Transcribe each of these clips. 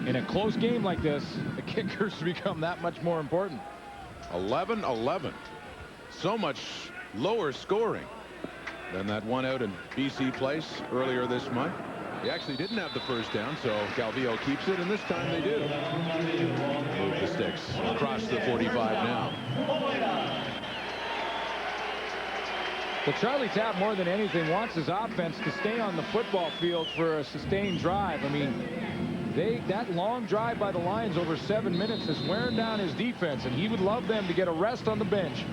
In a close game like this, the kickers become that much more important. 11-11. So much lower scoring than that one out in BC Place earlier this month. They actually didn't have the first down, so Calvillo keeps it, and this time they do. Move the sticks across the 45 now. Well, Charlie Tapp, more than anything, wants his offense to stay on the football field for a sustained drive. I mean, that long drive by the Lions over 7 minutes is wearing down his defense, and he would love them to get a rest on the bench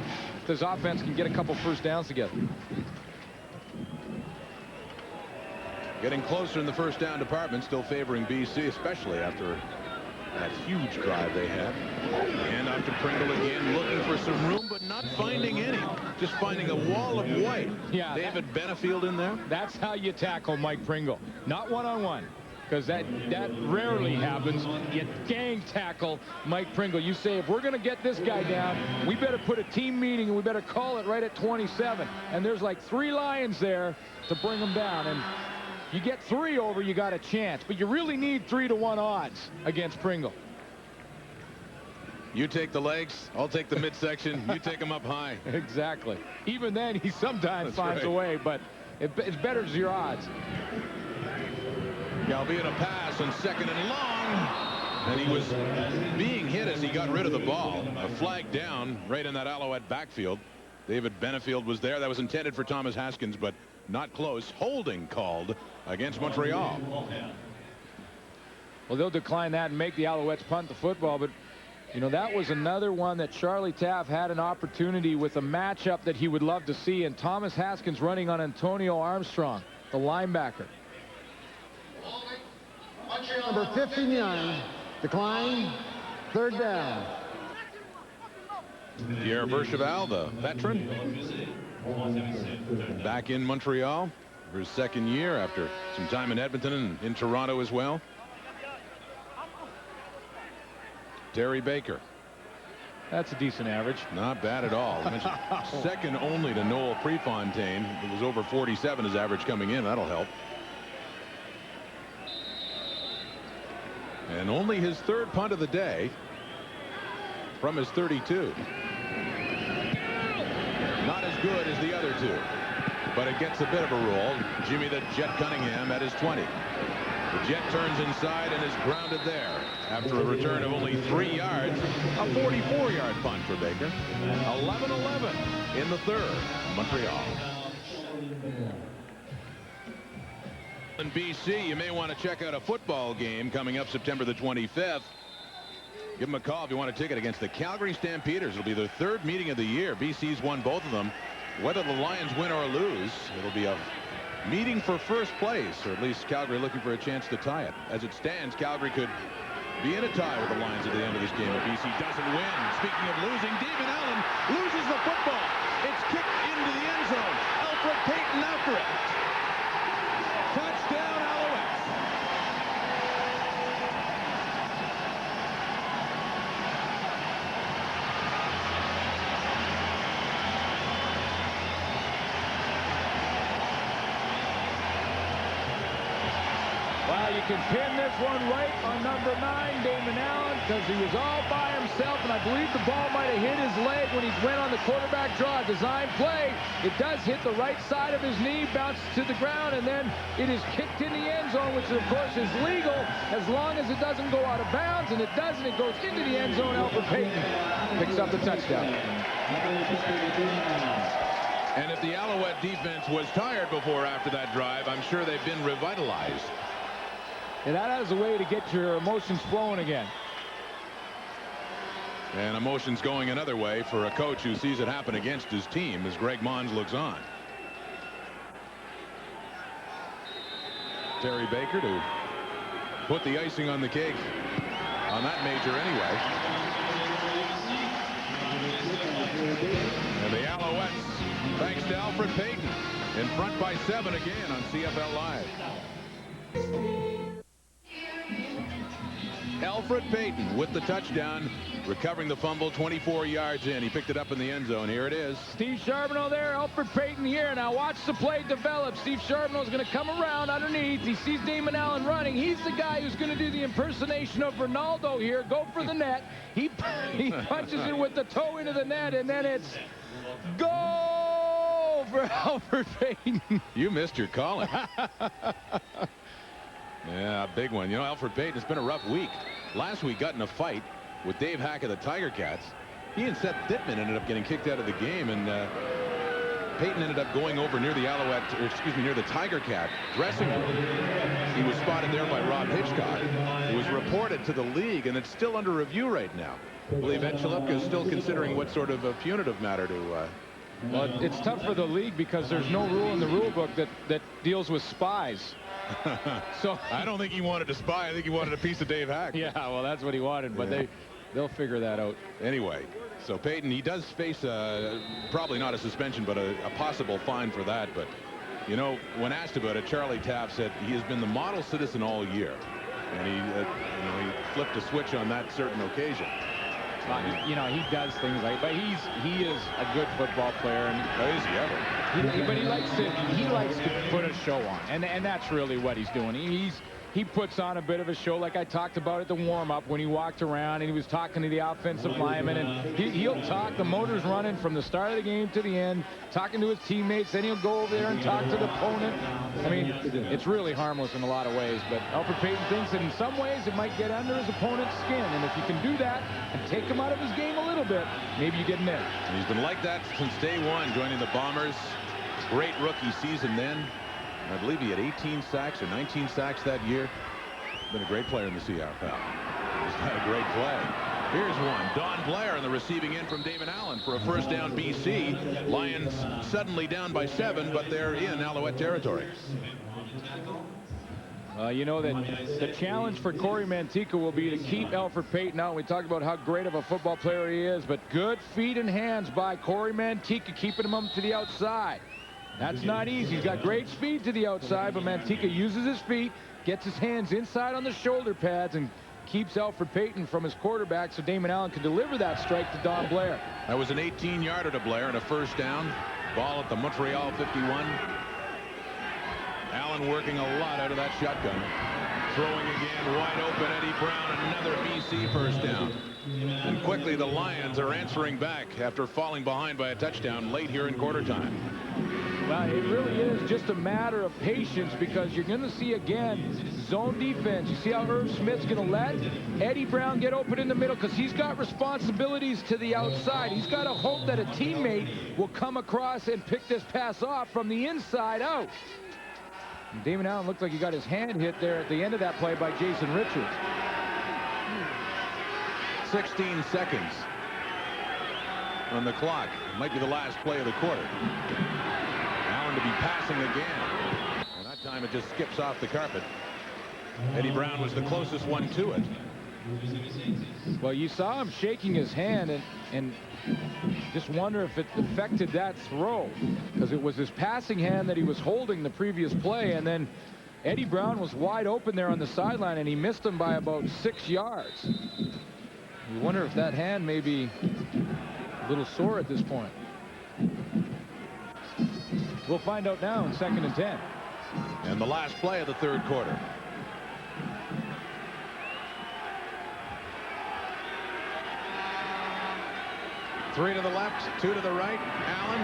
if this offense can get a couple first downs together. Getting closer in the first down department, still favoring BC, especially after that huge drive they had. And out to Pringle again, looking for some room, but not finding any. Just finding a wall of white. Yeah, David Benefield in there. That's how you tackle Mike Pringle. Not one-on-one. Because that rarely happens. You gang tackle Mike Pringle. You say, if we're going to get this guy down, we better put a team meeting and we better call it right at 27. And there's like 3 Lions there to bring him down. And you get 3 over, you got a chance. But you really need 3-to-1 odds against Pringle. You take the legs, I'll take the midsection. You take them up high. Exactly. Even then, he sometimes finds a way, but it's better as your odds. Albeit a pass on second and long, and he was being hit as he got rid of the ball. A flag down right in that Alouette backfield. David Benefield was there. That was intended for Thomas Haskins, but not close. Holding called against Montreal. Well, they'll decline that and make the Alouettes punt the football, but you know, that was another one that Charlie Taff had an opportunity with a matchup that he would love to see, and Thomas Haskins running on Antonio Armstrong, the linebacker. Number 59, decline, 3rd down. Pierre Bercheval, the veteran, back in Montreal for his 2nd year after some time in Edmonton and in Toronto as well. Terry Baker. That's a decent average. Not bad at all. Second only to Noel Prefontaine. It was over 47 his average coming in. That'll help. And only his 3rd punt of the day from his 32. Not as good as the other 2, but it gets a bit of a roll. Jimmy the Jet Cunningham at his 20. The Jet turns inside and is grounded there after a return of only 3 yards. A 44-yard punt for Baker. 11-11 in the 3rd. Montreal. In BC, you may want to check out a football game coming up September the 25th. Give them a call if you want a ticket against the Calgary Stampeders. It'll be their 3rd meeting of the year. BC's won both of them. Whether the Lions win or lose, it'll be a meeting for first place, or at least Calgary looking for a chance to tie it. As it stands, Calgary could be in a tie with the Lions at the end of this game if BC doesn't win. Speaking of losing, David Allen loses the football. It's kicked into the end zone. Alfred Payton after it. Touchdown, Alouettes. Well, you can pin this one right on number 9, Damon Allen, because he was all by himself, and I believe the ball might have hit his leg when he went on the quarterback draw. Design play. It does hit the right side of his knee, bounces to the ground, and then it is kicked in the end zone, which of course is legal as long as it doesn't go out of bounds, and it doesn't. It goes into the end zone. Alfred Payton picks up the touchdown. And if the Alouette defense was tired before after that drive, I'm sure they've been revitalized. And that is a way to get your emotions flowing again. And emotions going another way for a coach who sees it happen against his team as Greg Mons looks on. Terry Baker to put the icing on the cake on that major anyway. And the Alouettes, thanks to Alfred Payton, in front by 7 again on CFL Live. Alfred Payton with the touchdown, Recovering the fumble, 24 yards in. He picked it up in the end zone. Here it is. Steve Charbonneau there, Alfred Payton here. Now watch the play develop. Steve Charbonneau is going to come around underneath. He sees Damon Allen running. He's the guy who's going to do the impersonation of Ronaldo here. Go for the net. He punches it with the toe into the net, and then it's goal for Alfred Payton. You missed your calling. Yeah, big one. You know, Alfred Payton, it's been a rough week. Last week got in a fight with Dave Hack of the Tiger Cats. He and Seth Dittman ended up getting kicked out of the game, and Payton ended up going over near the Alouette, or excuse me, near the Tiger Cat dressing room. He was spotted there by Rob Hitchcock. It was reported to the league, and it's still under review right now. I believe Ed Chalupka is still considering what sort of a punitive matter to... Well, it's tough for the league because there's no rule in the rule book that deals with spies. So I don't think he wanted to spy. I think he wanted a piece of Dave Hack. Yeah, well, that's what he wanted, but they'll figure that out. Anyway, so Payton, he does face probably not a suspension, but a possible fine for that. But, you know, when asked about it, Charlie Taft said he has been the model citizen all year. And he flipped a switch on that certain occasion. You know, he does things like, but he is a good football player, and is he ever? but he likes to put a show on, and that's really what he's doing. He puts on a bit of a show, like I talked about at the warm-up when he walked around and he was talking to the offensive lineman, and he'll talk. The motor's running from the start of the game to the end, talking to his teammates. Then he'll go over there and talk to the opponent. I mean, it's really harmless in a lot of ways, but Alfred Payton thinks that in some ways it might get under his opponent's skin, and if you can do that and take him out of his game a little bit, maybe you get an edge. He's been like that since day one, joining the Bombers. Great rookie season then. I believe he had 18 sacks or 19 sacks that year. Been a great player in the CFL. He's had a great play. Here's one. Don Blair in the receiving end from Damon Allen for a first down BC. Lions suddenly down by 7, but they're in Alouette territory. You know that the challenge for Corey Mantica will be to keep Alfred Payton out. We talked about how great of a football player he is, but good feet and hands by Corey Mantica, keeping him up to the outside. That's not easy. He's got great speed to the outside, but Mantica uses his feet, gets his hands inside on the shoulder pads, and keeps Alfred Payton from his quarterback so Damon Allen can deliver that strike to Don Blair. That was an 18-yarder to Blair and a first down. Ball at the Montreal 51. Allen working a lot out of that shotgun. Throwing again, wide open, Eddie Brown, another BC first down. And quickly the Lions are answering back after falling behind by a touchdown late here in quarter time. Well, it really is just a matter of patience, because you're going to see again zone defense. You see how Irv Smith's going to let Eddie Brown get open in the middle because he's got responsibilities to the outside. He's got to hope that a teammate will come across and pick this pass off from the inside out. And Damon Allen looked like he got his hand hit there at the end of that play by Jason Richards. 16 seconds on the clock. Might be the last play of the quarter. Allen to be passing again. And that time it just skips off the carpet. Eddie Brown was the closest one to it. Well, you saw him shaking his hand, and just wonder if it affected that throw, because it was his passing hand that he was holding the previous play, and then Eddie Brown was wide open there on the sideline, and he missed him by about 6 yards. You wonder if that hand may be a little sore at this point. We'll find out now in 2nd and 10. And the last play of the third quarter. Three to the left, 2 to the right. Allen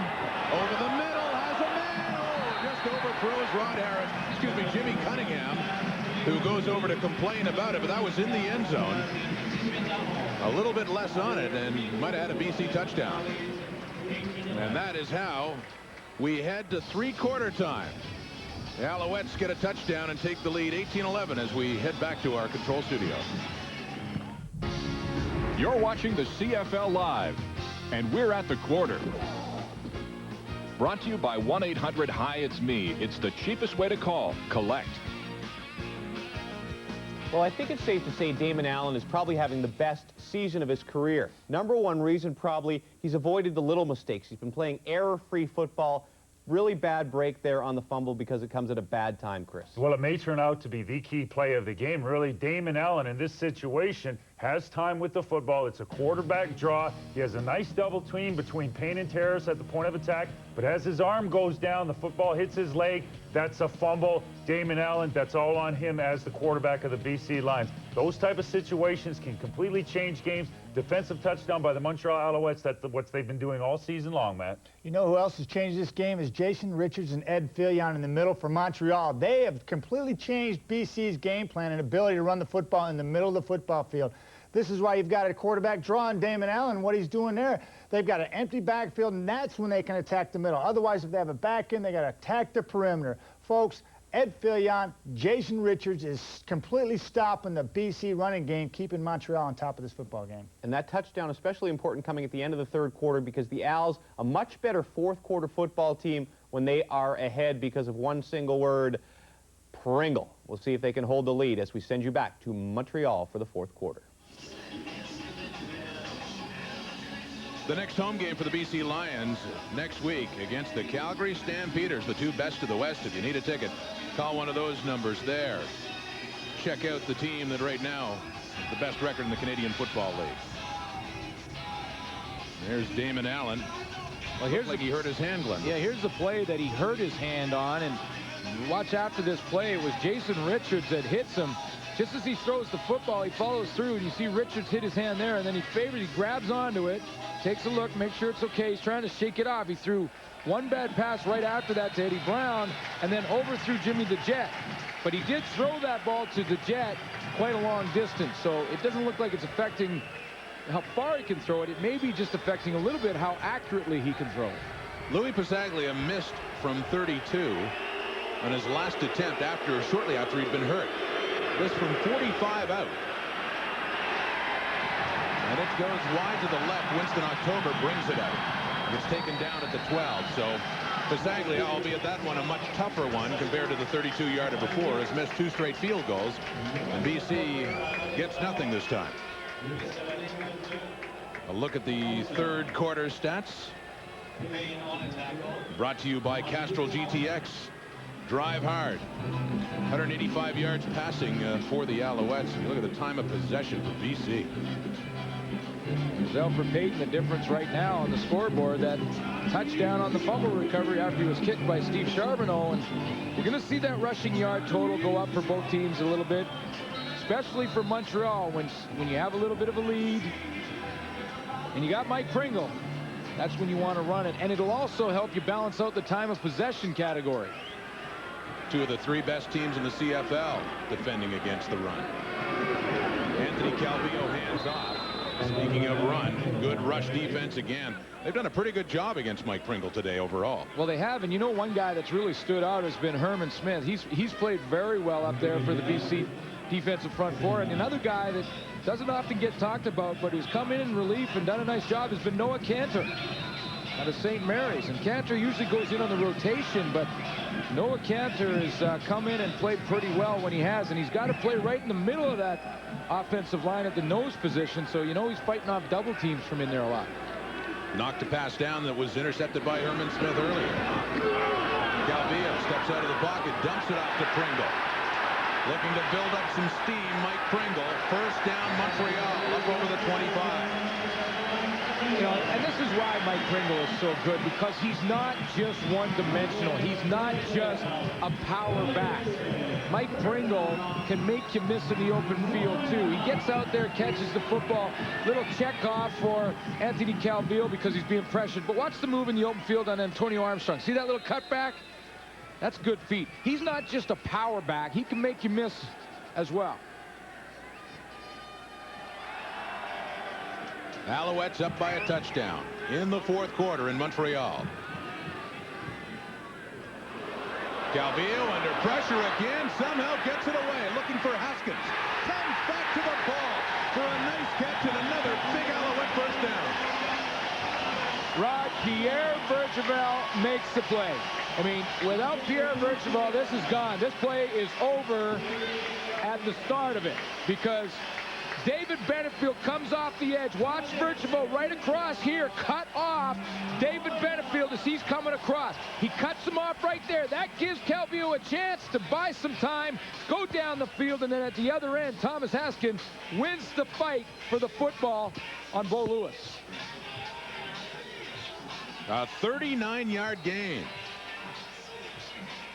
over the middle, has a man. Oh, just overthrows Rod Harris. Excuse me, Jimmy Cunningham, who goes over to complain about it, but that was in the end zone. A little bit less on it, and might have had a BC touchdown. And that is how we head to three-quarter time. The Alouettes get a touchdown and take the lead 18-11 as we head back to our control studio. You're watching the CFL Live, and we're at the quarter. Brought to you by 1-800-HI-IT'S-ME. It's the cheapest way to call. Collect. Well, I think it's safe to say Damon Allen is probably having the best season of his career. Number one reason, probably, he's avoided the little mistakes. He's been playing error-free football. Really bad break there on the fumble because it comes at a bad time, Chris. Well, it may turn out to be the key play of the game. Really, Damon Allen in this situation has time with the football. It's a quarterback draw. He has a nice double team between Payne and Terrace at the point of attack, but as his arm goes down, the football hits his leg. That's a fumble. Damon Allen, that's all on him as the quarterback of the BC Lions. Those type of situations can completely change games. Defensive touchdown by the Montreal Alouettes. That's what they've been doing all season long, Matt. You know who else has changed this game is Jason Richards and Ed Fillion in the middle for Montreal. They have completely changed BC's game plan and ability to run the football in the middle of the football field. This is why you've got a quarterback draw on Damon Allen. What he's doing there, they've got an empty backfield, and that's when they can attack the middle. Otherwise, if they have a back end, they got to attack the perimeter. Folks, Ed Fillion, Jason Richards is completely stopping the BC running game, keeping Montreal on top of this football game. And that touchdown especially important coming at the end of the third quarter because the Owls, a much better fourth quarter football team when they are ahead because of one single word, Pringle. We'll see if they can hold the lead as we send you back to Montreal for the fourth quarter. The next home game for the BC Lions next week against the Calgary Stampeders, the two best of the West. If you need a ticket, call one of those numbers there. Check out the team that right now has the best record in the Canadian Football League. There's Damon Allen. Well, here's like he hurt his hand, Glenn. Yeah, here's the play that he hurt his hand on, and watch after this play. It was Jason Richards that hits him. Just as he throws the football, he follows through, and you see Richards hit his hand there, and then he grabs onto it, takes a look, makes sure it's okay. He's trying to shake it off. He threw one bad pass right after that to Eddie Brown, and then overthrew Jimmy the Jet. But he did throw that ball to the Jet quite a long distance, so it doesn't look like it's affecting how far he can throw it. It may be just affecting a little bit how accurately he can throw it. Louis Pasaglia missed from 32 on his last attempt shortly after he'd been hurt. This from 45 out. And it goes wide to the left. Winston October brings it out. It's taken down at the 12. So Pasaglia, albeit that one a much tougher one compared to the 32-yarder before, has missed 2 straight field goals. And BC gets nothing this time. A look at the third quarter stats. Brought to you by Castrol GTX. Drive hard. 185 yards passing for the Alouettes. You look at the time of possession for BC. There's Alfred Payton, the difference right now on the scoreboard. That touchdown on the fumble recovery after he was kicked by Steve Charbonneau. And we're going to see that rushing yard total go up for both teams a little bit, especially for Montreal when you have a little bit of a lead and you got Mike Pringle. That's when you want to run it, and it'll also help you balance out the time of possession category. 2 of the 3 best teams in the CFL defending against the run. Anthony Calvillo hands off. Speaking of run, good rush defense again. They've done a pretty good job against Mike Pringle today overall. Well, they have, and you know, one guy that's really stood out has been Herman Smith. He's played very well up there for the BC defensive front four. And another guy that doesn't often get talked about, but who's come in relief and done a nice job, has been Noah Cantor out of St. Mary's. And Cantor usually goes in on the rotation, but Noah Cantor has come in and played pretty well when he has, and he's got to play right in the middle of that offensive line at the nose position, so you know he's fighting off double teams from in there a lot. Knocked a pass down that was intercepted by Herman Smith earlier. Calvillo steps out of the pocket, dumps it off to Pringle. Looking to build up some steam, Mike Pringle. First down, Montreal, up over the 25. You know, and this is why Mike Pringle is so good, because he's not just one-dimensional. He's not just a power back. Mike Pringle can make you miss in the open field, too. He gets out there, catches the football. Little check off for Anthony Calvillo because he's being pressured. But watch the move in the open field on Antonio Armstrong. See that little cutback? That's good feet. He's not just a power back. He can make you miss as well. Alouettes up by a touchdown in the fourth quarter in Montreal. Calvillo under pressure again, somehow gets it away, looking for Haskins. Comes back to the ball for a nice catch and another big Alouette first down. Rod, Pierre Bergevin makes the play. I mean, without Pierre Bergevin, this is gone. This play is over at the start of it, because David Benefield comes off the edge. Watch Virtual right across here. Cut off David Benefield as he's coming across. He cuts him off right there. That gives Calvillo a chance to buy some time, go down the field, and then at the other end, Thomas Haskins wins the fight for the football on Bo Lewis. A 39-yard gain.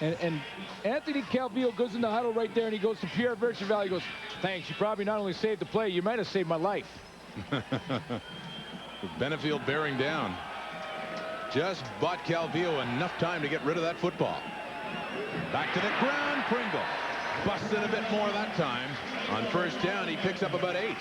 And Anthony Calvillo goes in the huddle right there, and he goes to Pierre Virtual. He goes, thanks, you probably not only saved the play, you might have saved my life. Benefield bearing down. Just bought Calvillo enough time to get rid of that football. Back to the ground, Pringle. Busted a bit more that time. On first down, he picks up about 8.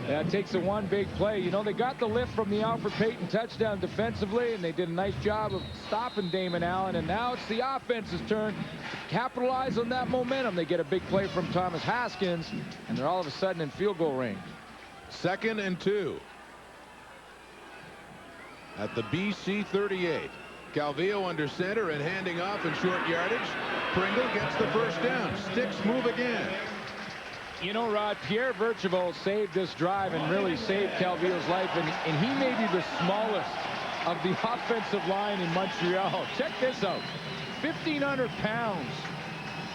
That takes the one big play. You know, they got the lift from the Alfred Payton touchdown defensively, and they did a nice job of stopping Damon Allen, and now it's the offense's turn to capitalize on that momentum. They get a big play from Thomas Haskins, and they're all of a sudden in field goal range. 2nd and 2. At the BC 38. Calvillo under center and handing off in short yardage. Pringle gets the first down. Sticks move again. You know, Rod, Pierre Virtual saved this drive and really saved Calvillo's life, and he may be the smallest of the offensive line in Montreal. Check this out. 1,500 pounds.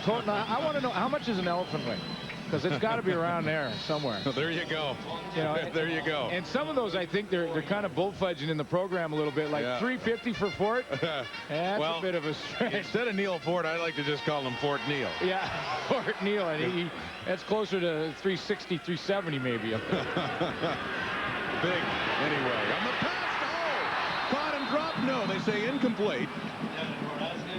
Now, I want to know, how much is an elephant weigh? Because it's got to be around there somewhere. Well, there you go. You know, there you go. And some of those, I think they're kind of bullfudging in the program a little bit, like 350 for Fort. That's well, a bit of a stretch. Instead of Neil Fort, I like to just call him Fort Neil. Yeah, Fort Neil, and that's closer to 360, 370 maybe up there. Big, anyway. On the pass, caught and dropped. No, they say incomplete.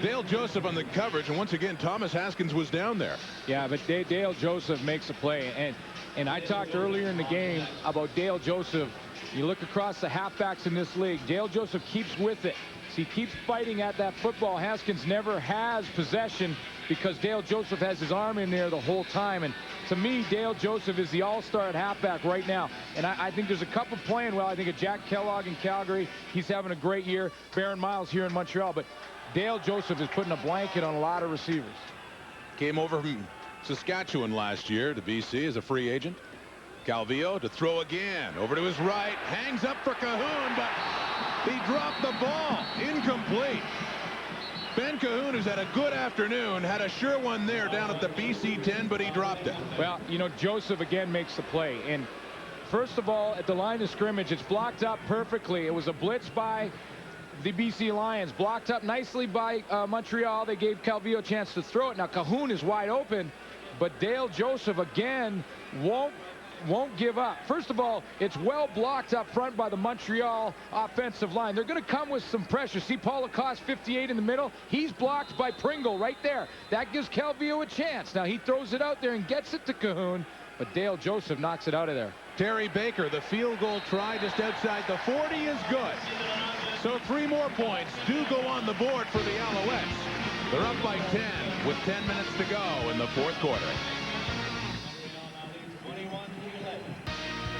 Dale Joseph on the coverage, and once again, Thomas Haskins was down there. Yeah, but Dale Joseph makes a play, and I talked earlier in the game about Dale Joseph. You look across the halfbacks in this league, Dale Joseph keeps with it. So he keeps fighting at that football. Haskins never has possession because Dale Joseph has his arm in there the whole time. And to me, Dale Joseph is the all-star at halfback right now. And I think there's a couple playing well. I think of Jack Kellogg in Calgary. He's having a great year. Baron Miles here in Montreal. But Dale Joseph is putting a blanket on a lot of receivers. Came over from Saskatchewan last year to BC as a free agent. Calvillo to throw again. Over to his right. Hangs up for Cahoon, but he dropped the ball. Incomplete. Ben Cahoon has had a good afternoon. Had a sure one there down at the BC 10, but he dropped it. Well, you know, Joseph again makes the play. And first of all, at the line of scrimmage, it's blocked up perfectly. It was a blitz by the BC Lions, blocked up nicely by Montreal. They gave Calvillo a chance to throw it. Now Cahoon is wide open, but Dale Joseph again won't give up. First of all, it's well blocked up front by the Montreal offensive line. They're going to come with some pressure. See Paul Lacoste, 58 in the middle. He's blocked by Pringle right there. That gives Calvillo a chance. Now he throws it out there and gets it to Cahoon, but Dale Joseph knocks it out of there. Terry Baker, the field goal try just outside the 40 is good. So 3 more points do go on the board for the Alouettes. They're up by 10 with 10 minutes to go in the 4th quarter.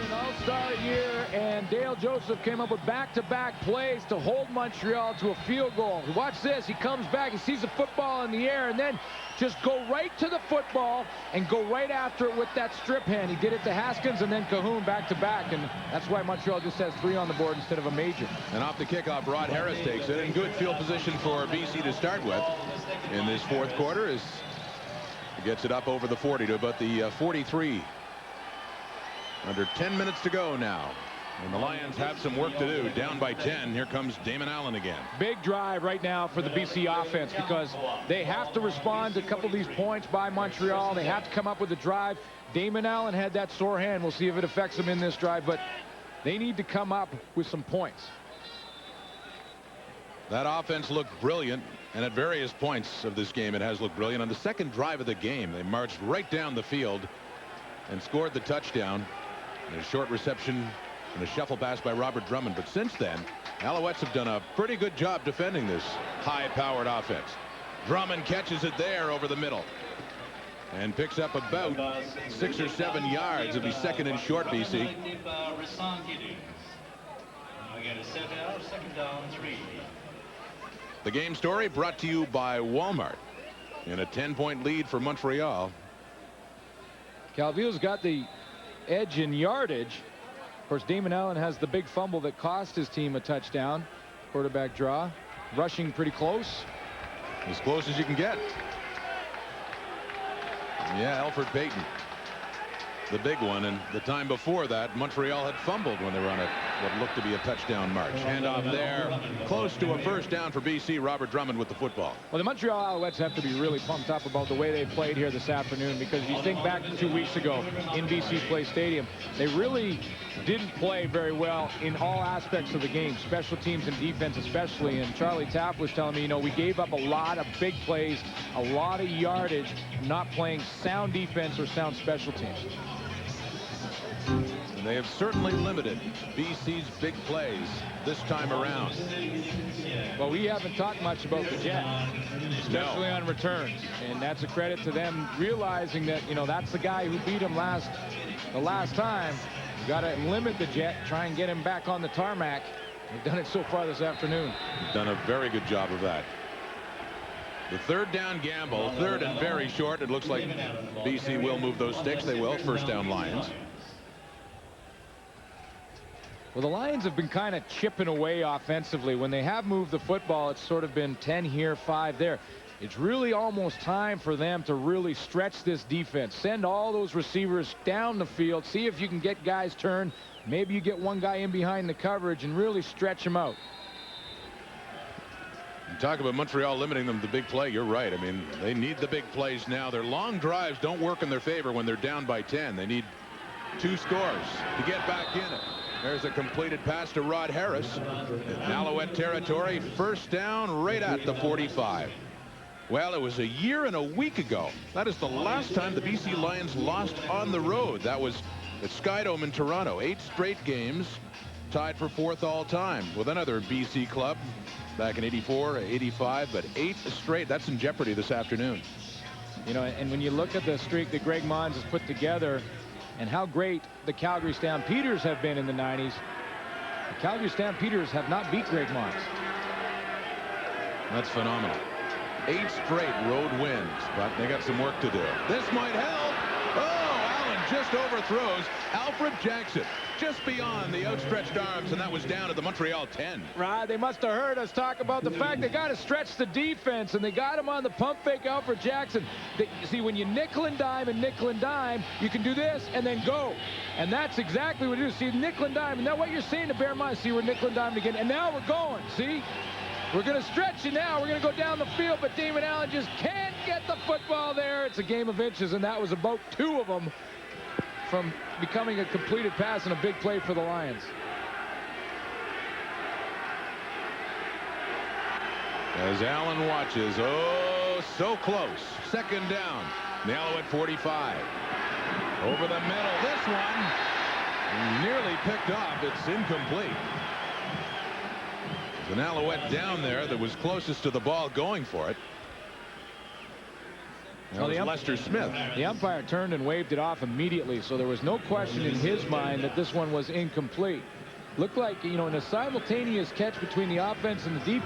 An all-star year, and Dale Joseph came up with back-to-back plays to hold Montreal to a field goal. Watch this. He comes back. He sees the football in the air, and then just go right to the football and go right after it with that strip hand. He did it to Haskins and then Cahoon back-to-back, and that's why Montreal just has 3 on the board instead of a major. And off the kickoff, Rod Harris takes it in good field position for BC to start with in this 4th quarter as he gets it up over the 40 to about the 43. Under 10 minutes to go now. And the Lions have some work to do. Down by 10. Here comes Damon Allen again. Big drive right now for the BC offense because they have to respond to a couple of these points by Montreal. They have to come up with a drive. Damon Allen had that sore hand. We'll see if it affects him in this drive, but they need to come up with some points. That offense looked brilliant, and at various points of this game it has looked brilliant. On the second drive of the game, they marched right down the field and scored the touchdown. And a short reception and a shuffle pass by Robert Drummond. But since then, Alouettes have done a pretty good job defending this high-powered offense. Drummond catches it there over the middle and picks up about 6 or 7 yards. It'll be 2nd and short, BC. The game story brought to you by Walmart. in a 10-point lead for Montreal. Calvillo's got the edge in yardage. Of course, Damon Allen has the big fumble that cost his team a touchdown. Quarterback draw. Rushing pretty close. As close as you can get. Yeah, Alfred Payton, the big one, and the time before that, Montreal had fumbled when they were on what looked to be a touchdown march. Handoff there, close to a first down for BC. Robert Drummond with the football. Well, the Montreal Alouettes have to be really pumped up about the way they played here this afternoon, because you think back 2 weeks ago in BC Place Stadium, they really didn't play very well in all aspects of the game, special teams and defense especially. And Charlie Tapp was telling me, we gave up a lot of big plays, a lot of yardage, not playing sound defense or sound special teams. And they have certainly limited BC's big plays this time around. Well, we haven't talked much about the jet, especially on returns, and that's a credit to them realizing that that's the guy who beat him the last time. You got to limit the jet, try and get him back on the tarmac. They've done it so far this afternoon. They've done a very good job of that. The third down gamble, third and very short. It looks like BC will move those sticks. They will. First down, Lions. Well, the Lions have been kind of chipping away offensively. When they have moved the football, it's sort of been 10 here, 5 there. It's really almost time for them to really stretch this defense. Send all those receivers down the field. See if you can get guys turned. Maybe you get one guy in behind the coverage and really stretch them out. You talk about Montreal limiting them to big play. You're right. I mean, they need the big plays now. Their long drives don't work in their favor when they're down by 10. They need 2 scores to get back in it. There's a completed pass to Rod Harris. In Alouette territory, first down right at the 45. Well, it was a year and a week ago. That is the last time the BC Lions lost on the road. That was at Skydome in Toronto. 8 straight games, tied for 4th all time with another BC club back in 84, 85, but 8 straight. That's in jeopardy this afternoon. And when you look at the streak that Greg Mons has put together and how great the Calgary Stampeders have been in the 90s, the Calgary Stampeders have not beat Greg Mons. That's phenomenal. 8 straight road wins, but they got some work to do. This might help. Oh, Allen just overthrows Alfred Jackson just beyond the outstretched arms, and that was down at the Montreal 10. Right, they must have heard us talk about the fact they got to stretch the defense, and they got him on the pump fake Alfred Jackson. See, when you nickel and dime, you can do this and then go. And that's exactly what it is. See, nickel and dime, and now what you're saying to bear in mind, see, we're nickel and dime again, and now we're going, see? We're going to stretch it now. We're going to go down the field, but Damon Allen just can't get the football there. It's a game of inches, and that was about 2 of them from becoming a completed pass and a big play for the Lions. As Allen watches, oh, so close. Second down. The Alouette 45. Over the middle. This one nearly picked off. It's incomplete. There's an Alouette down there that was closest to the ball going for it. That was Lester Smith. The umpire turned and waved it off immediately, so there was no question in his mind that this one was incomplete. Looked like, in a simultaneous catch between the offense and the defense.